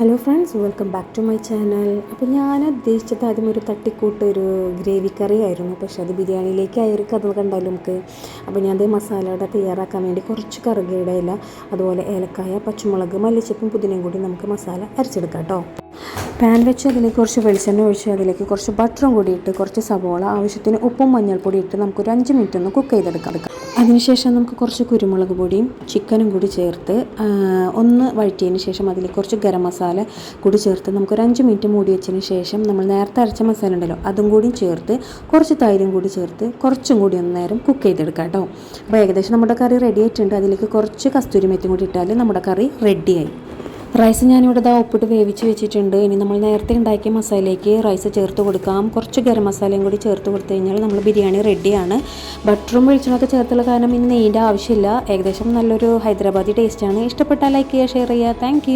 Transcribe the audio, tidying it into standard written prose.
Hello friends, welcome back to my channel. അപ്പോൾ ഞാൻ ഉദ്ദേശിച്ചത് ആദ്യം ഒരു തട്ടിക്കൂട്ട് ഒരു ഗ്രേവി കറി ആയിരുന്നു. പക്ഷേ അത് ബിരിയാണിയിലേക്ക് ആയിരിക്കും. അത് കണ്ടാലും നമുക്ക് അപ്പോൾ ഞാനത് മസാലയുടെ തയ്യാറാക്കാൻ വേണ്ടി കുറച്ച് കറുകയുടെ ഇല, അതുപോലെ ഏലക്കായ, പച്ചമുളക്, മല്ലിച്ചപ്പും പുതിനയും കൂടി നമുക്ക് മസാല അരച്ചെടുക്കാം കേട്ടോ. പാൻ വെച്ച് അതിലേക്ക് കുറച്ച് വെളിച്ചെണ്ണ ഒഴിച്ച് അതിലേക്ക് കുറച്ച് ബട്ടറും കൂടി ഇട്ട് കുറച്ച് സവോള, ആവശ്യത്തിന് ഉപ്പും മഞ്ഞൾപ്പൊടി ഇട്ട് നമുക്കൊരു 5 മിനിറ്റ് ഒന്ന് കുക്ക് ചെയ്തെടുക്കാം. അതിനുശേഷം നമുക്ക് കുറച്ച് കുരുമുളക് പൊടിയും ചിക്കനും കൂടി ചേർത്ത് ഒന്ന് വഴറ്റിയതിന് ശേഷം അതിലേക്ക് കുറച്ച് ഗരം മസാല കൂടി ചേർത്ത് നമുക്കൊരു 5 മിനിറ്റ് മൂടി വെച്ചതിന് ശേഷം നമ്മൾ നേരത്തെ അരച്ച മസാല ഉണ്ടല്ലോ അതും കൂടി ചേർത്ത് കുറച്ച് തൈരും കൂടി ചേർത്ത് കുറച്ചും കൂടി ഒന്ന് നേരം കുക്ക് ചെയ്തെടുക്കാം കേട്ടോ. അപ്പോൾ ഏകദേശം നമ്മുടെ കറി റെഡി ആയിട്ടുണ്ട്. അതിലേക്ക് കുറച്ച് കസ്തൂരി മെത്തും കൂടി ഇട്ടാൽ നമ്മുടെ കറി റെഡിയായി. റൈസ് ഞാനിവിടെ ഉപ്പിട്ട് വേവിച്ച് വെച്ചിട്ടുണ്ട്. ഇനി നമ്മൾ നേരത്തെ ഉണ്ടാക്കിയ മസാലയ്ക്ക് റൈസ് ചേർത്ത് കൊടുക്കാം. കുറച്ച് ഗരം മസാലയും കൂടി ചേർത്ത് കൊടുത്തു കഴിഞ്ഞാൽ നമ്മൾ ബിരിയാണി റെഡിയാണ്. ബട്ടറും വെളിച്ചെണ്ണയൊക്കെ ചേർത്തുള്ള കാരണം ഇനി നെയ്യിൻ്റെ ആവശ്യമില്ല. ഏകദേശം നല്ലൊരു ഹൈദരാബാദി ടേസ്റ്റാണ്. ഇഷ്ടപ്പെട്ടാൽ ലൈക്ക് ചെയ്യുക, ഷെയർ ചെയ്യുക. താങ്ക്